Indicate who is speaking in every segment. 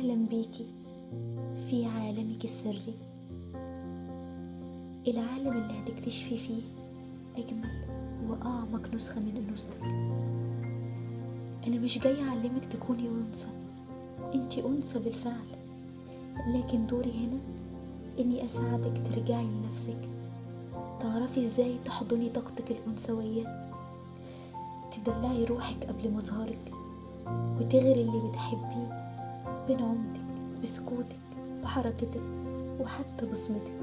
Speaker 1: أهلا بيكي في عالمك السري، العالم اللي هتكتشفي فيه أجمل وأعمق نسخة من أنوثتك. أنا مش جاية أعلمك تكوني أنثى، أنتي أنثى بالفعل، لكن دوري هنا إني أساعدك ترجعي لنفسك، تعرفي إزاي تحضني طاقتك الأنثوية، تدلعي روحك قبل مظهرك، وتغري اللي بتحبيه بنعومتك، بسكوتك، بحركتك، وحتى بصمتك.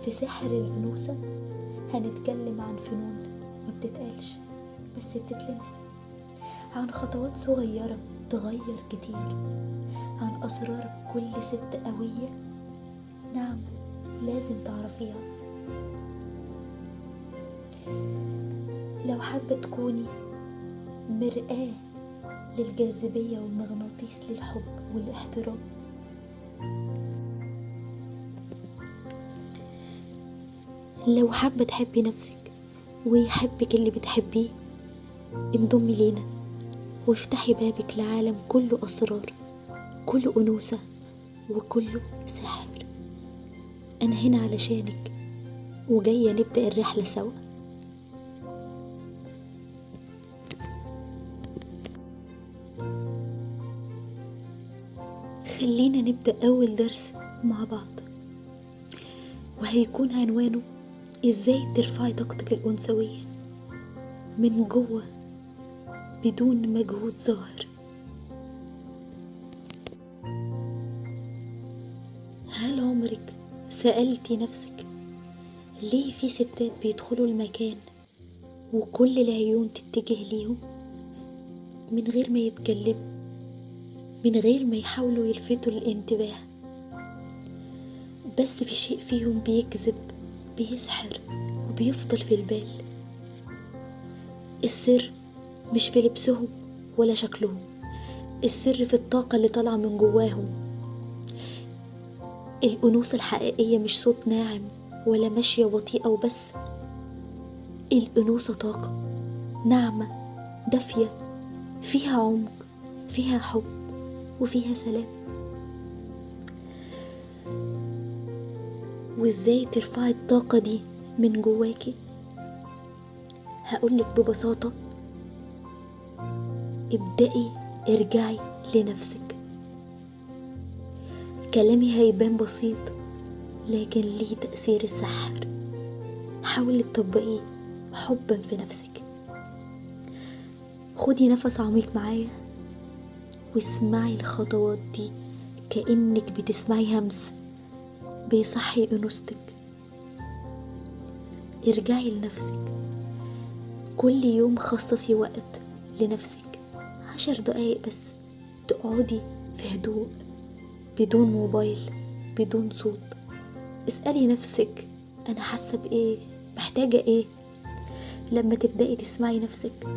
Speaker 1: في سحر الأنوثة هنتكلم عن فنون ما بتتقالش بس بتتلمس، عن خطوات صغيرة تغير كتير، عن أسرار كل ست قوية نعم لازم تعرفيها. لو حابة تكوني مرآة للجاذبية والمغناطيس للحب والاحترام، لو حابة تحبي نفسك ويحبك اللي بتحبيه، انضمي لينا وافتحي بابك لعالم كله أسرار، كله أنوثة وكله سحر. أنا هنا علشانك وجاية نبدأ الرحلة سوا. خلينا نبدأ أول درس مع بعض، وهيكون عنوانه إزاي ترفعي طاقتك الأنثوية من جوه بدون مجهود ظاهر. هل عمرك سألتي نفسك ليه في ستات بيدخلوا المكان وكل العيون تتجه ليهم من غير ما يتكلموا، من غير ما يحاولوا يلفتوا الانتباه، بس في شيء فيهم بيجذب، بيسحر، وبيفضل في البال؟ السر مش في لبسهم ولا شكلهم، السر في الطاقة اللي طالعة من جواهم. الأنوثة الحقيقية مش صوت ناعم ولا ماشية بطيئة وبس، الأنوثة طاقة ناعمة دافية، فيها عمق، فيها حب، وفيها سلام. وإزاي ترفعي الطاقة دي من جواكي؟ هقولك ببساطة، ابدأي ارجعي لنفسك. كلامي هيبان بسيط لكن ليه تأثير السحر، حاولي تطبقيه حبا في نفسك. خدي نفس عميق معايا واسمعي الخطوات دي كأنك بتسمعي همس بيصحي أنوثتك. ارجعي لنفسك، كل يوم خصصي وقت لنفسك 10 دقايق بس، تقعدي في هدوء بدون موبايل بدون صوت. اسألي نفسك أنا حاسة بإيه، محتاجة إيه. لما تبدأي تسمعي نفسك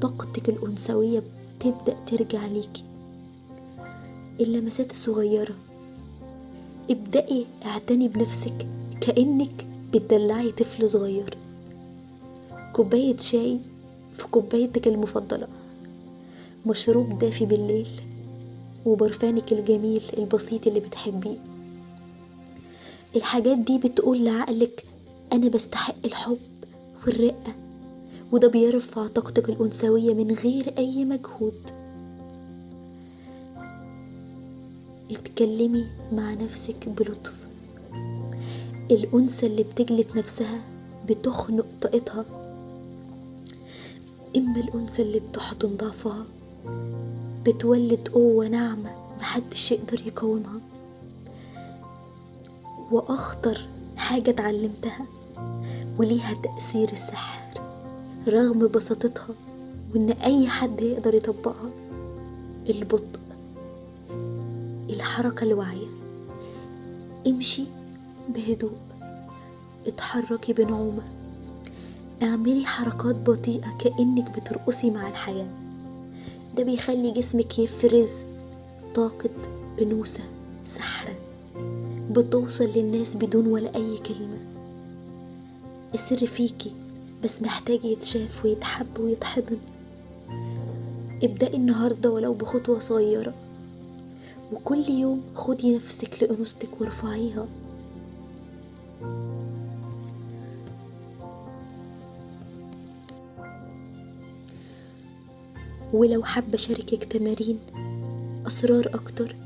Speaker 1: طاقتك الأنثوية بتبدأ ترجع ليكي. اللمسات الصغيرة، ابدأي اعتني بنفسك كأنك بتدلعي طفل صغير. كوباية شاي في كوبايتك المفضلة، مشروب دافي بالليل، وبرفانك الجميل البسيط اللي بتحبيه. الحاجات دي بتقول لعقلك أنا بستحق الحب والرقة، وده بيرفع طاقتك الأنثوية من غير أي مجهود. اتكلمي مع نفسك بلطف. الأنثى اللي بتجلد نفسها بتخنق طاقتها، إما الأنثى اللي بتحضن ضعفها بتولد قوة ناعمة محدش يقدر يقاومها. وأخطر حاجة اتعلمتها وليها تأثير السحر رغم بساطتها وإن أي حد يقدر يطبقها، البطء، الحركة الواعية. امشي بهدوء، اتحركي بنعومة، اعملي حركات بطيئة كأنك بترقصي مع الحياة. ده بيخلي جسمك يفرز طاقة أنوثة سحرة بتوصل للناس بدون ولا أي كلمة. السر فيكي بس محتاج يتشاف ويتحب ويتحضن. ابدأي النهاردة ولو بخطوة صغيرة، وكل يوم خدي نفسك لأنوثتك وارفعيها. ولو حابة أشاركك تمارين، أسرار أكتر،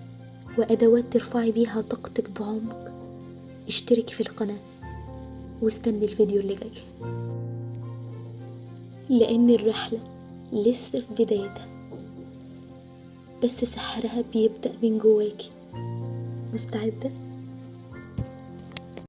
Speaker 1: وأدوات ترفعي بيها طاقتك بعمق، اشتركي في القناة واستني الفيديو اللي جاي، لأن الرحلة لسه في بدايتها، بس سحرها بيبدأ من جواكي. مستعدة؟